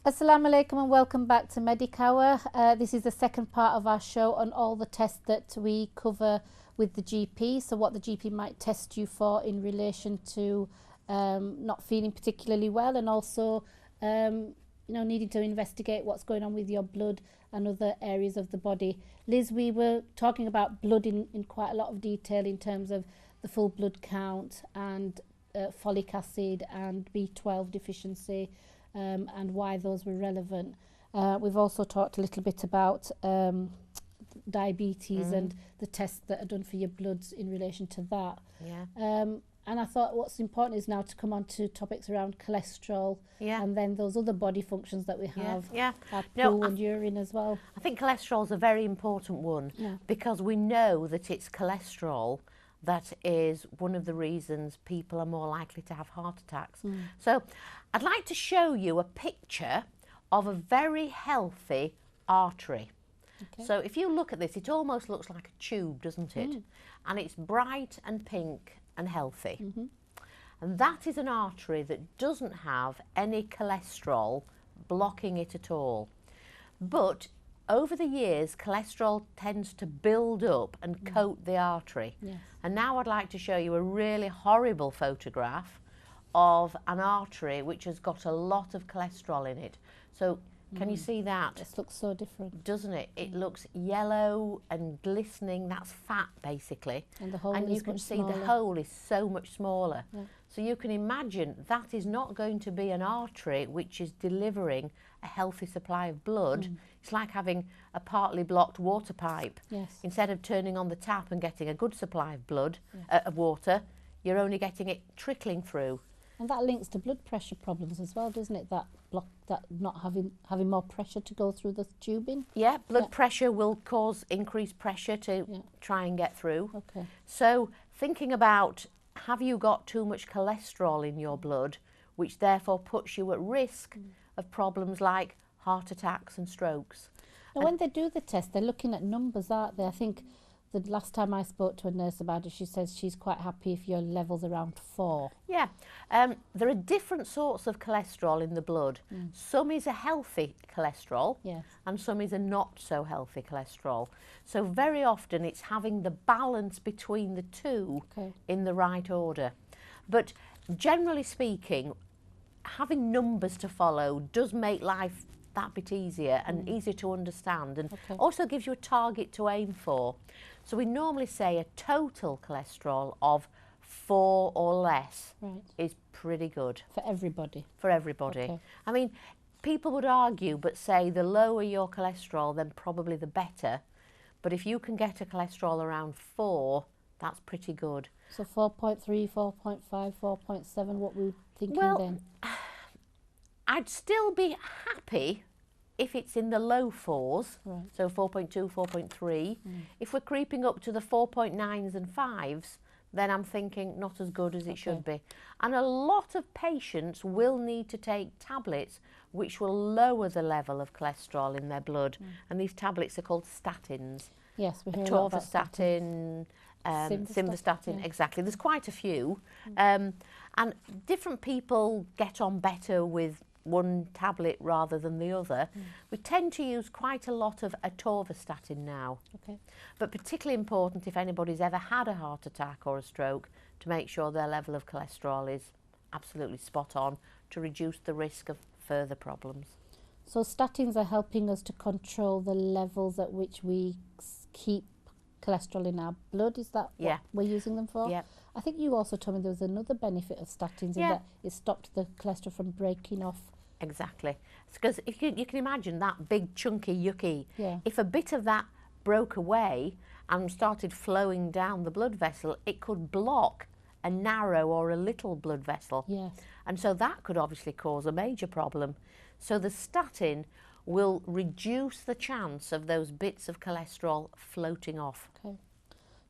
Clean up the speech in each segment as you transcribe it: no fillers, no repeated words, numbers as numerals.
Assalamu alaikum and welcome back to Medicower. This is the second part of our show on all the tests that we cover with the GP. So what the GP might test you for in relation to not feeling particularly well, and also needing to investigate what's going on with your blood and other areas of the body. Liz, we were talking about blood in quite a lot of detail in terms of the full blood count and folic acid and B12 deficiency. And why those were relevant. We've also talked a little bit about diabetes and the tests that are done for your bloods in relation to that. Yeah. And I thought what's important is now to come on to topics around cholesterol and then those other body functions that we have, our poo and urine as well. I think cholesterol is a very important one because we know that it's cholesterol that is one of the reasons people are more likely to have heart attacks. So I'd like to show you a picture of a very healthy artery. Okay. So if you look at this, it almost looks like a tube, doesn't it? And it's bright and pink and healthy. And that is an artery that doesn't have any cholesterol blocking it at all. But over the years, cholesterol tends to build up and coat the artery. Yes. And now I'd like to show you a really horrible photograph of an artery which has got a lot of cholesterol in it. So can you see that? This looks so different. Doesn't it? It looks yellow and glistening. That's fat, basically. And the hole and is you can much see smaller. the hole is so much smaller. Yeah. So you can imagine that is not going to be an artery which is delivering a healthy supply of blood. It's like having a partly blocked water pipe. Yes. Instead of turning on the tap and getting a good supply of blood, of water, you're only getting it trickling through. And that links to blood pressure problems as well, doesn't it? That not having more pressure to go through the tubing. Yeah, blood pressure will cause increased pressure to try and get through. Okay. So thinking about, have you got too much cholesterol in your blood, which therefore puts you at risk of problems like heart attacks and strokes? Now, when they do the test, they're looking at numbers, aren't they? I think the last time I spoke to a nurse about it, she says she's quite happy if your level's around 4. Yeah, there are different sorts of cholesterol in the blood. Some is a healthy cholesterol, and some is a not so healthy cholesterol. So very often it's having the balance between the two in the right order. But generally speaking, having numbers to follow does make life that bit easier and easier to understand, and also gives you a target to aim for. So we normally say a total cholesterol of 4 or less is pretty good. For everybody? For everybody. I mean, people would argue, but say the lower your cholesterol, then probably the better. But if you can get a cholesterol around 4, that's pretty good. So 4.3, 4.5, 4.7, what were we thinking then? I'd still be happy if it's in the low 4s, so 4.2, 4.3. If we're creeping up to the 4.9s and 5s, then I'm thinking not as good as it should be. And a lot of patients will need to take tablets which will lower the level of cholesterol in their blood. And these tablets are called statins. Yes, we hear a lot about atorvastatin, simvastatin, exactly. There's quite a few. And different people get on better with one tablet rather than the other. We tend to use quite a lot of atorvastatin now. But particularly important if anybody's ever had a heart attack or a stroke, to make sure their level of cholesterol is absolutely spot on to reduce the risk of further problems. So statins are helping us to control the levels at which we keep cholesterol in our blood. Is that what we're using them for? Yeah. I think you also told me there was another benefit of statins in that it stopped the cholesterol from breaking off. Exactly. Because if you can imagine that big, chunky, yucky, if a bit of that broke away and started flowing down the blood vessel, it could block a narrow or a little blood vessel. Yes. And so that could obviously cause a major problem. So the statin will reduce the chance of those bits of cholesterol floating off. Okay.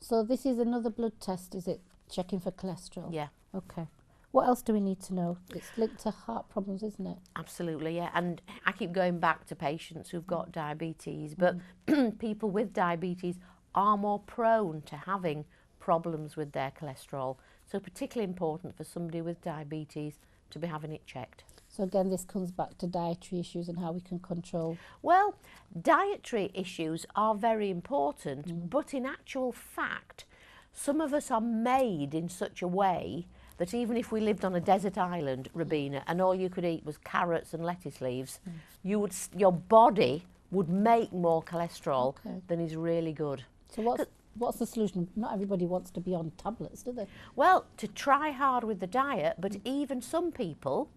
So this is another blood test, is it? Checking for cholesterol? Yeah. Okay. What else do we need to know? It's linked to heart problems, isn't it? Absolutely, yeah. And I keep going back to patients who've got diabetes, but people with diabetes are more prone to having problems with their cholesterol. So particularly important for somebody with diabetes to be having it checked. So again, this comes back to dietary issues and how we can control. Well, dietary issues are very important, but in actual fact, some of us are made in such a way that even if we lived on a desert island, Rabina, and all you could eat was carrots and lettuce leaves, your body would make more cholesterol than is really good. So what's the solution? Not everybody wants to be on tablets, do they? Well, to try hard with the diet, but even some people,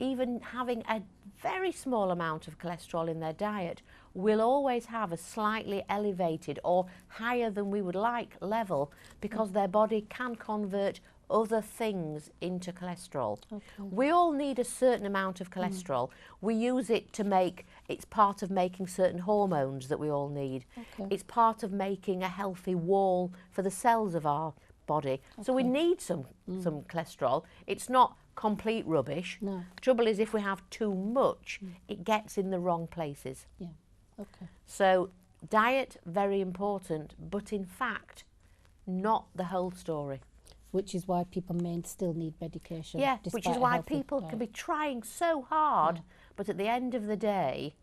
even having a very small amount of cholesterol in their diet, will always have a slightly elevated or higher than we would like level, because their body can convert other things into cholesterol. We all need a certain amount of cholesterol. We use it to make, it's part of making certain hormones that we all need. It's part of making a healthy wall for the cells of our body. So we need some cholesterol. It's not complete rubbish. No. Trouble is, if we have too much, it gets in the wrong places. Yeah. Okay. So diet, very important, but in fact, not the whole story. Which is why people may still need medication. Yeah, which is why people can be trying so hard, but at the end of the day,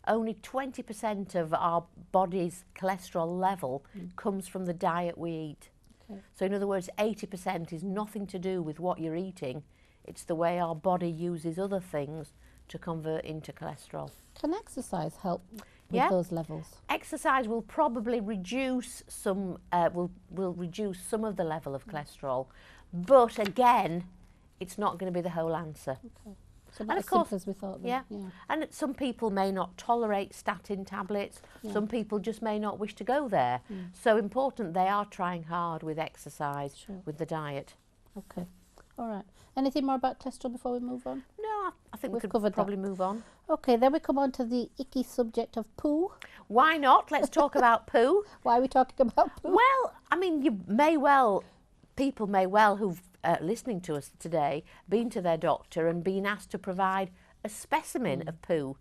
only 20% of our body's cholesterol level comes from the diet we eat. So in other words, 80% is nothing to do with what you're eating. It's the way our body uses other things to convert into cholesterol. Can exercise help with those levels? Exercise will probably reduce some, will reduce some of the level of cholesterol, but again, it's not going to be the whole answer. So not as simple as we thought. Yeah. And some people may not tolerate statin tablets. Some people just may not wish to go there. So important, they are trying hard with exercise, with the diet. Okay. All right. Anything more about cholesterol before we move on? No, I think we could covered probably move on. Okay, then we come on to the icky subject of poo. Why not? Let's talk about poo. Why are we talking about poo? Well, I mean, people may well who've listening to us today been to their doctor and been asked to provide a specimen of poo.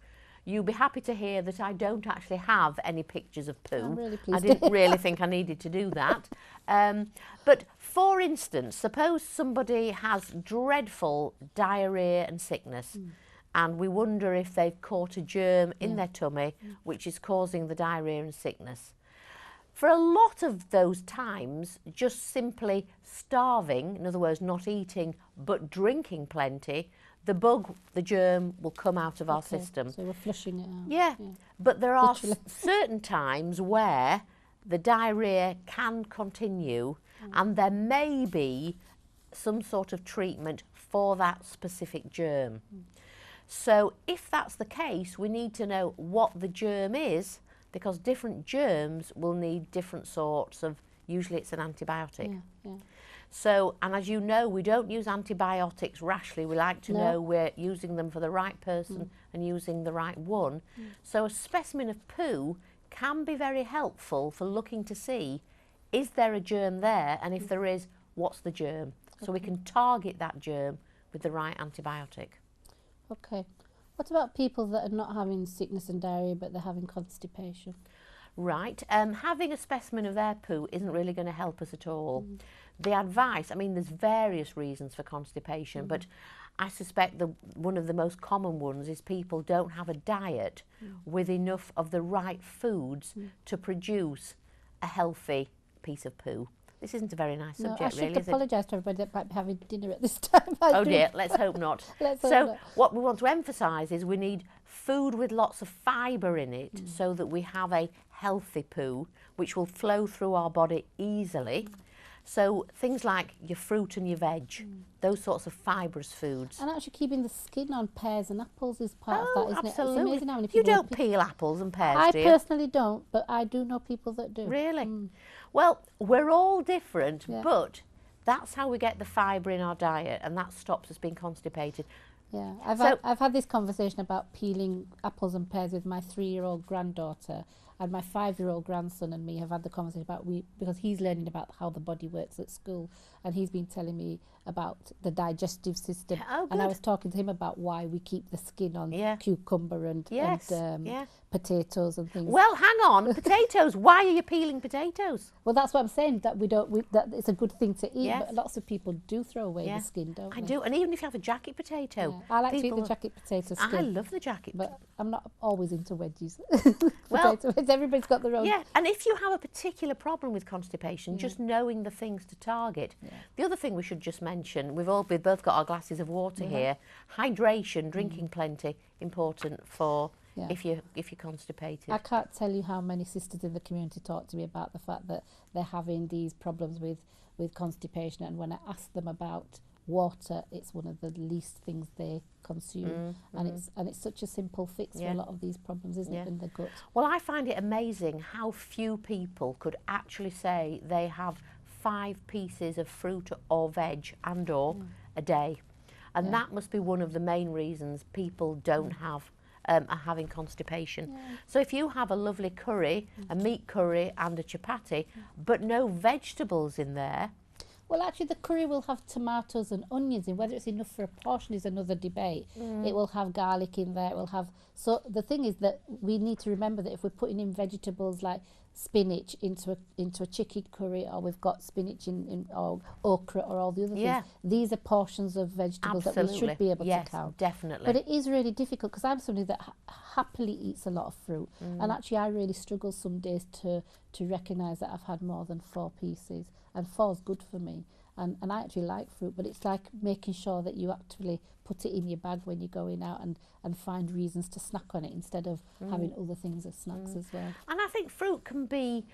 You'll be happy to hear that I don't actually have any pictures of poo. I'm really pleased. I didn't really think I needed to do that. But for instance, suppose somebody has dreadful diarrhea and sickness, and we wonder if they've caught a germ in their tummy which is causing the diarrhea and sickness. For a lot of those times, just simply starving, in other words, not eating but drinking plenty, the bug, the germ, will come out of our system. So we're flushing it out. Yeah, but there are certain times where the diarrhea can continue and there may be some sort of treatment for that specific germ. So if that's the case, we need to know what the germ is, because different germs will need different sorts of, usually it's an antibiotic. So, and as you know, we don't use antibiotics rashly. We like to know we're using them for the right person and using the right one. So a specimen of poo can be very helpful for looking to see, is there a germ there? And if there is, what's the germ? So we can target that germ with the right antibiotic. Okay. What about people that are not having sickness and diarrhea but they're having constipation? Right. Having a specimen of their poo isn't really going to help us at all. The advice, I mean, there's various reasons for constipation, but I suspect one of the most common ones is people don't have a diet with enough of the right foods to produce a healthy piece of poo. This isn't a very nice subject, really, is it? I should apologise to everybody that might be having dinner at this time. Oh dear, let's hope not. So what we want to emphasise is we need food with lots of fibre in it so that we have a healthy poo which will flow through our body easily. So things like your fruit and your veg, those sorts of fibrous foods. And actually keeping the skin on pears and apples is part of that, isn't absolutely. it? It's amazing how many people... You don't peel apples and pears, do you? I personally don't, but I do know people that do. Really? Well, we're all different, but that's how we get the fibre in our diet, and that stops us being constipated. Yeah, I've had this conversation about peeling apples and pears with my 3-year-old granddaughter, And my 5-year-old grandson and me have had the conversation about because he's learning about how the body works at school, and he's been telling me about the digestive system. Oh, and I good. was talking to him about why we keep the skin on cucumber and potatoes and things. Well, hang on, potatoes. Why are you peeling potatoes? Well, that's what I'm saying, that that it's a good thing to eat, Yes. but lots of people do throw away the skin, don't they? I do, and even if you have a jacket potato. I like to eat the jacket potato skin. I love the jacket. But I'm not always into wedges. Well, everybody's got their own. Yeah, and if you have a particular problem with constipation, just knowing the things to target. The other thing we should just mention, we've both got our glasses of water here. Hydration, drinking plenty, important for if you're constipated. I can't tell you how many sisters in the community talk to me about the fact that they're having these problems with constipation, and when I ask them about water, it's one of the least things they consume, and it's such a simple fix for a lot of these problems, isn't it, in the gut? Well, I find it amazing how few people could actually say they have 5 pieces of fruit or veg or a day, and that must be one of the main reasons people don't have are having constipation. So if you have a lovely curry, a meat curry and a chapati, but no vegetables in there. Well, actually, the curry will have tomatoes and onions in. Whether it's enough for a portion is another debate. It will have garlic in there. It will have. So the thing is that we need to remember that if we're putting in vegetables like spinach into a chicken curry, or we've got spinach in or okra or all the other things, these are portions of vegetables that we should be able to count. Definitely. But it is really difficult because I'm somebody that happily eats a lot of fruit, and actually I really struggle some days to recognise that I've had more than 4 pieces, and 4 is good for me. And I actually like fruit, but it's like making sure that you actually put it in your bag when you're going out and find reasons to snack on it instead of having other things as snacks as well. And I think fruit can be,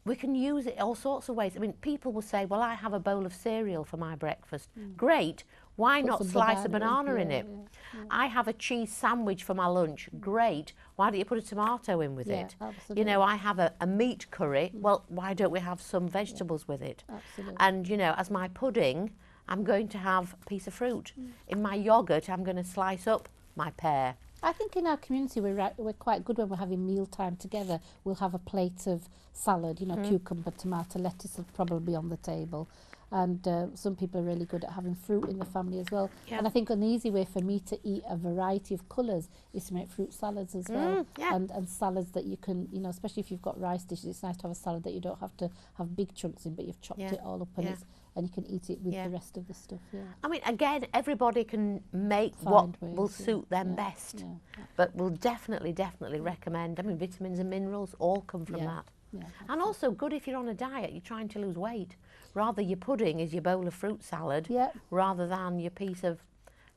we can use it all sorts of ways. I mean, people will say, well, I have a bowl of cereal for my breakfast. Great. Why not slice a banana in it? I have a cheese sandwich for my lunch. Great. Why don't you put a tomato in with it? Absolutely. You know, I have a meat curry. Well, why don't we have some vegetables with it? Absolutely. And, you know, as my pudding, I'm going to have a piece of fruit. In my yoghurt, I'm going to slice up my pear. I think in our community we're quite good when we're having mealtime together. We'll have a plate of salad, you know, cucumber, tomato, lettuce will probably be on the table. And some people are really good at having fruit in the family as well. And I think an easy way for me to eat a variety of colours is to make fruit salads as well. And salads that you can, you know, especially if you've got rice dishes, it's nice to have a salad that you don't have to have big chunks in, but you've chopped it all up and you can eat it with the rest of the stuff. I mean, again, everybody can make what will suit them best. But we'll definitely recommend, I mean, vitamins and minerals all come from that. And also good if you're on a diet, you're trying to lose weight. Rather your pudding is your bowl of fruit salad rather than your piece of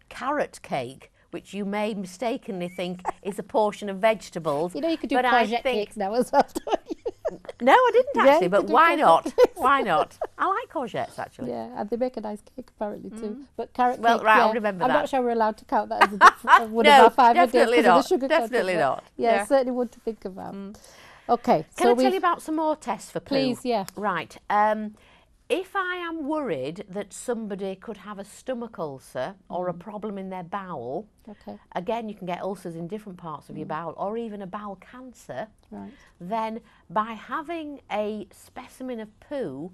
carrot cake, which you may mistakenly think is a portion of vegetables. You know, you could do courgette cakes now as well, don't you? No, I didn't actually, but why not? Why not? I like courgettes, actually. Yeah, and they make a nice cake apparently too. But carrot cake, I'll remember that. I'm not sure we're allowed to count that as a one of our 5 a day because of the sugar content. Definitely not. Yeah, certainly one to think about. Okay. Can I tell you about some more tests for poo? Please, yeah. Right. If I am worried that somebody could have a stomach ulcer or a problem in their bowel, again, you can get ulcers in different parts of your bowel, or even a bowel cancer, then by having a specimen of poo,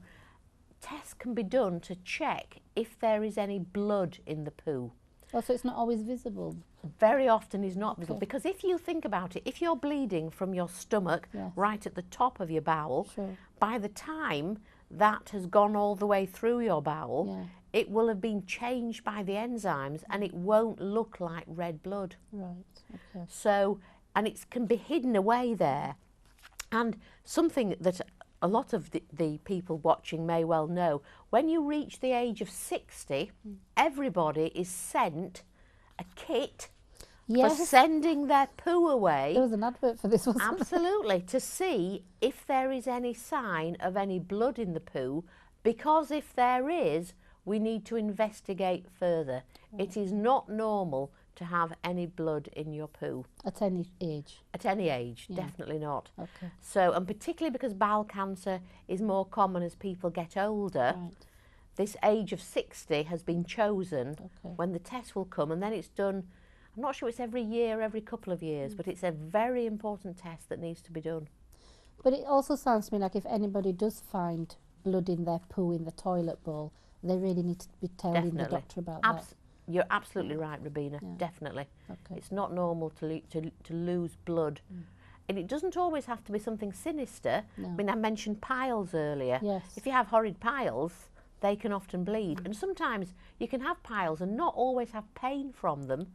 tests can be done to check if there is any blood in the poo. Oh, so it's not always visible? Very often is not visible, because if you think about it, if you're bleeding from your stomach right at the top of your bowel, by the time that has gone all the way through your bowel, it will have been changed by the enzymes and it won't look like red blood. So, and it can be hidden away there. And something that a lot of the people watching may well know, when you reach the age of 60, everybody is sent a kit for sending their poo away. There was an advert for this, wasn't there? Absolutely, to see if there is any sign of any blood in the poo, because if there is, we need to investigate further. It is not normal to have any blood in your poo. At any age? At any age, definitely not. So, and particularly because bowel cancer is more common as people get older, this age of 60 has been chosen when the test will come, and then it's done, I'm not sure it's every year, every couple of years, but it's a very important test that needs to be done. But it also sounds to me like if anybody does find blood in their poo in the toilet bowl, they really need to be telling the doctor about that. You're absolutely right, Rabina, definitely. Okay. It's not normal to lose blood. And it doesn't always have to be something sinister. No. I mean, I mentioned piles earlier. Yes. If you have horrid piles, they can often bleed. And sometimes you can have piles and not always have pain from them,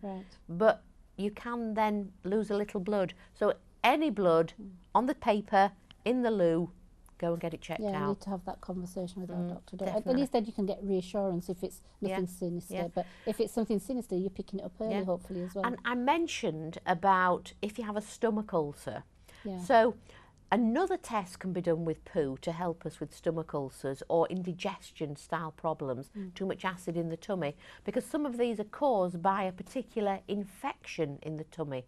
but you can then lose a little blood. So any blood on the paper, in the loo, go and get it checked out. Yeah, you need to have that conversation with our doctor. Definitely. At least then you can get reassurance if it's nothing sinister. But if it's something sinister, you're picking it up early, hopefully, as well. And I mentioned about if you have a stomach ulcer. Yeah. So another test can be done with poo to help us with stomach ulcers or indigestion style problems, too much acid in the tummy, because some of these are caused by a particular infection in the tummy,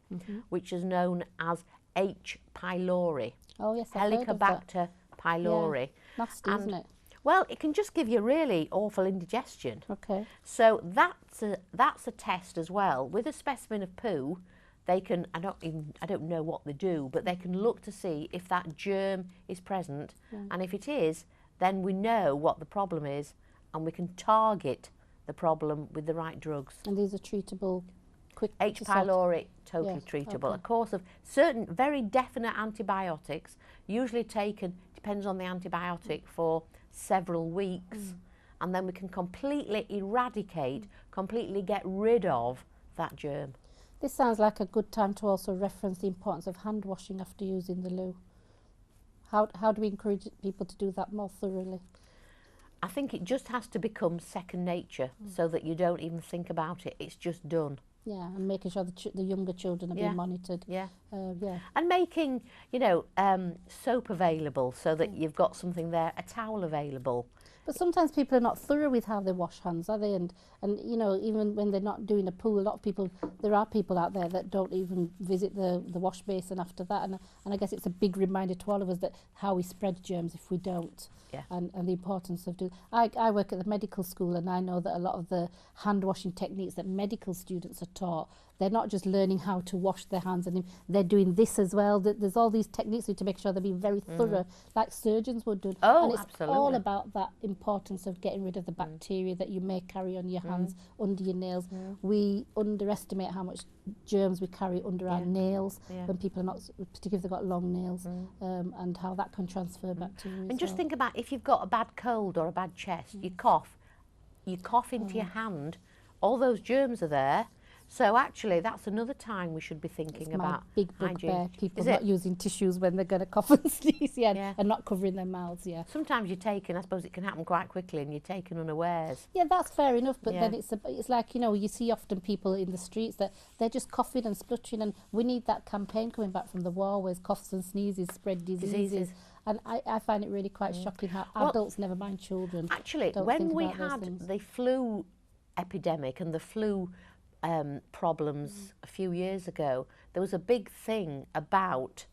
which is known as H. pylori. Oh, yes, I've heard of that. Helicobacter pylori. Yeah. Nasty, isn't it? Well, it can just give you really awful indigestion. Okay. So that's a test as well. With a specimen of poo, they can, I don't know what they do, but they can look to see if that germ is present. And if it is, then we know what the problem is and we can target the problem with the right drugs. And these are treatable quick? H. pylori, totally Yes, treatable. okay. A course of certain very definite antibiotics, usually taken, depends on the antibiotic, for several weeks. And then we can completely eradicate, completely get rid of that germ. This sounds like a good time to also reference the importance of hand washing after using the loo. How do we encourage people to do that more thoroughly? I think it just has to become second nature so that you don't even think about it. It's just done. Yeah, and making sure the younger children are being monitored. Yeah. Yeah. And making, soap available so that you've got something there, a towel available. But sometimes people are not thorough with how they wash hands, are they? And even when they're not doing a poo, a lot of people, there are people out there that don't even visit the wash basin after that. And I guess it's a big reminder to all of us that how we spread germs if we don't. Yeah. And the importance of doing. I work at the medical school, and I know that a lot of the hand washing techniques that medical students are taught, they're not just learning how to wash their hands, and they're doing this as well. There's all these techniques to make sure they're being very thorough, like surgeons would do. Oh, and it's absolutely. all about that importance of getting rid of the bacteria that you may carry on your hands, under your nails. We underestimate how much germs we carry under our nails when people are not, particularly if they've got long nails, and how that can transfer bacteria. And just think about if you've got a bad cold or a bad chest, you cough into your hand, all those germs are there. So actually, that's another time we should be thinking about big hygiene. bugbear, people not using tissues when they're going to cough and sneeze, and not covering their mouths, Sometimes you're taken, I suppose it can happen quite quickly, and you're taken unawares. Yeah, that's fair enough, but then it's like, you see often people in the streets that they're just coughing and spluttering, and we need that campaign coming back from the war where coughs and sneezes spread diseases. And I find it really quite shocking how adults, never mind children, actually, when we had the flu epidemic and the flu problems a few years ago, there was a big thing about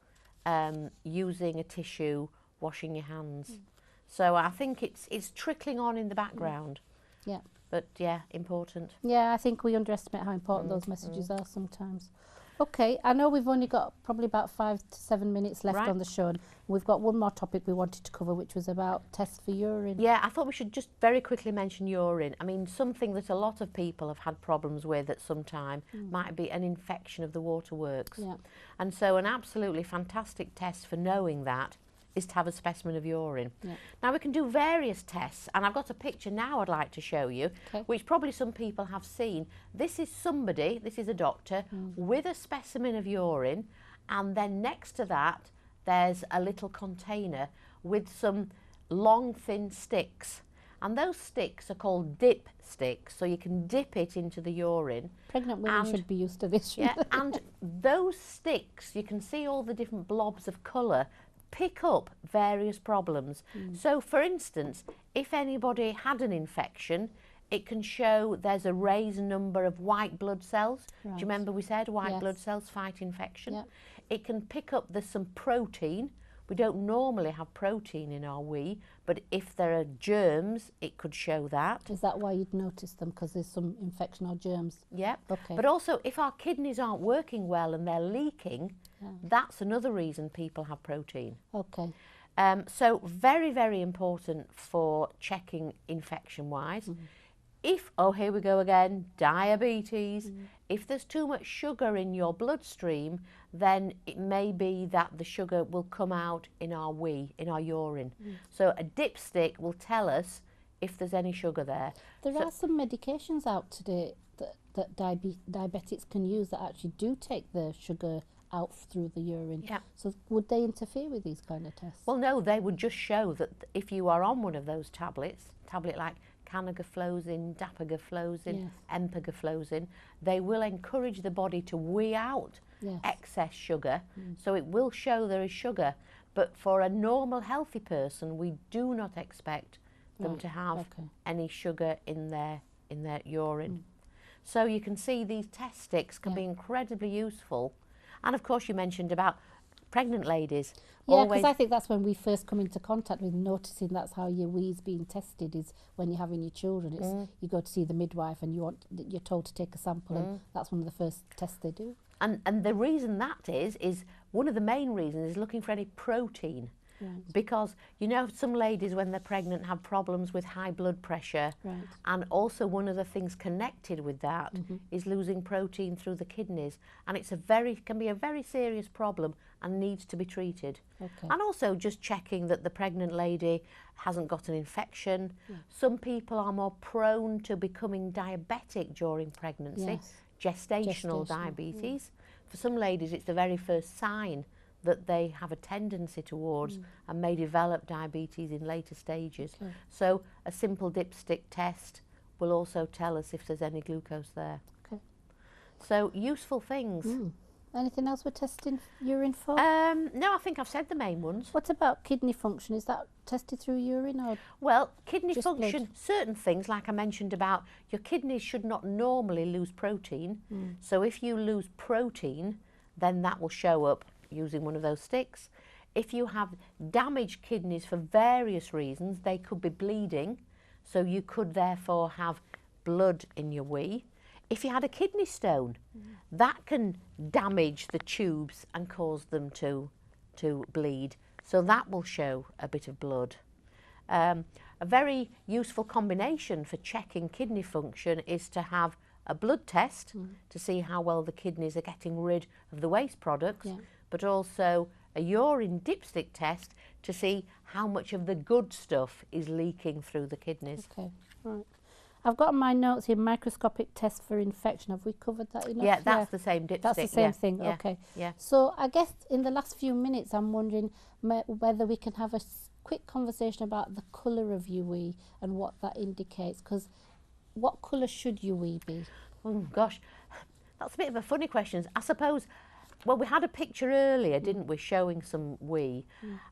using a tissue, washing your hands. So I think it's trickling on in the background. Yeah. But yeah, important. Yeah, I think we underestimate how important those messages are sometimes. Okay, I know we've only got probably about 5 to 7 minutes left on the show. And we've got one more topic we wanted to cover, which was about tests for urine. Yeah, I thought we should just very quickly mention urine. I mean, something that a lot of people have had problems with at some time might be an infection of the waterworks. Yeah. And so an absolutely fantastic test for knowing that is to have a specimen of urine. Yeah. Now we can do various tests, and I've got a picture now I'd like to show you, which probably some people have seen. This is somebody, this is a doctor, with a specimen of urine, and then next to that there's a little container with some long thin sticks. And those sticks are called dip sticks, so you can dip it into the urine. Pregnant women should be used to this. Yeah, and those sticks, you can see all the different blobs of colour pick up various problems. So for instance, if anybody had an infection, it can show there's a raised number of white blood cells. Do you remember we said white blood cells fight infection? It can pick up there's some protein, We don't normally have protein in our wee, but if there are germs, it could show that. Is that why you'd notice them? Because there's some infection or germs? Yep. Okay. But also, if our kidneys aren't working well and they're leaking, that's another reason people have protein. Okay. So very, very important for checking infection-wise. If, oh, here we go again, diabetes. If there's too much sugar in your bloodstream, then it may be that the sugar will come out in our wee, in our urine. So a dipstick will tell us if there's any sugar there. There are some medications out today that diabetics can use that actually do take the sugar out through the urine. Yeah. So would they interfere with these kind of tests? Well, no, they would just show that if you are on one of those tablets, tablet like canagliflozin, dapagliflozin, empagliflozin, they will encourage the body to wee out excess sugar, so it will show there is sugar. But for a normal healthy person, we do not expect them to have any sugar in their urine. So you can see these test sticks can be incredibly useful. And of course you mentioned about pregnant ladies. Yeah, because I think that's when we first come into contact with noticing that's how your wee's being tested, is when you're having your children. It's you go to see the midwife and you're told to take a sample, and that's one of the first tests they do. And the reason that is one of the main reasons is looking for any protein. Because, you know, some ladies when they're pregnant have problems with high blood pressure, and also one of the things connected with that is losing protein through the kidneys, and it's can be a very serious problem and needs to be treated. And also just checking that the pregnant lady hasn't got an infection. Some people are more prone to becoming diabetic during pregnancy, gestational diabetes. For some ladies it's the very first sign that they have a tendency towards and may develop diabetes in later stages. So a simple dipstick test will also tell us if there's any glucose there. So useful things. Anything else we're testing urine for? No, I think I've said the main ones. What about kidney function? Is that tested through urine or? Well, kidney function, blood? certain things like I mentioned about your kidneys should not normally lose protein. So if you lose protein, then that will show up using one of those sticks. If you have damaged kidneys for various reasons, they could be bleeding, so you could therefore have blood in your wee. If you had a kidney stone, that can damage the tubes and cause them to bleed, so that will show a bit of blood. A very useful combination for checking kidney function is to have a blood test to see how well the kidneys are getting rid of the waste products, but also a urine dipstick test to see how much of the good stuff is leaking through the kidneys. Okay, right. I've got in my notes here microscopic test for infection. Have we covered that enough? Yeah, that's the same dipstick. That's the same thing, okay. Yeah. So I guess in the last few minutes I'm wondering whether we can have a quick conversation about the colour of your wee and what that indicates, because what colour should your wee be? Oh gosh, that's a bit of a funny question. I suppose, well, we had a picture earlier, didn't we, showing some wee,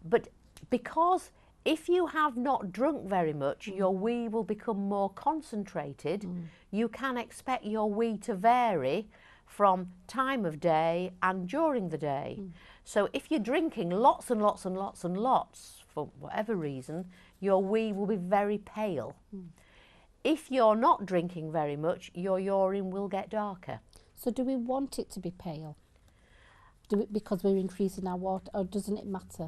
but because if you have not drunk very much, your wee will become more concentrated. You can expect your wee to vary from time of day and during the day. So if you're drinking lots and lots and lots and lots, for whatever reason, your wee will be very pale. If you're not drinking very much, your urine will get darker. So do we want it to be pale? Because we're increasing our water, or doesn't it matter?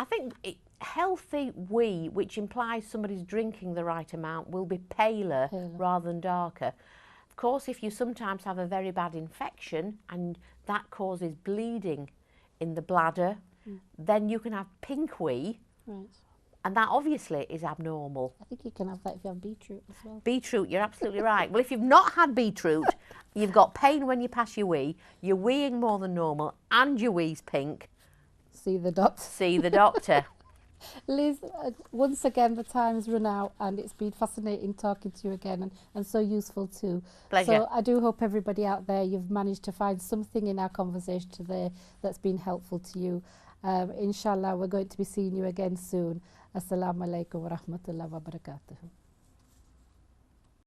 I think healthy wee, which implies somebody's drinking the right amount, will be paler rather than darker. Of course, if you sometimes have a very bad infection and that causes bleeding in the bladder, then you can have pink wee. And that obviously is abnormal. I think you can have that if you have beetroot as well. Beetroot, you're absolutely right. Well, if you've not had beetroot, you've got pain when you pass your wee, you're weeing more than normal, and your wee's pink. See the doctor. See the doctor. Liz, once again, the time's run out, and it's been fascinating talking to you again, and so useful too. Pleasure. So I do hope everybody out there, you've managed to find something in our conversation today that's been helpful to you. Inshallah, we're going to be seeing you again soon. Assalamu alaikum wa rahmatullahi wa barakatuh.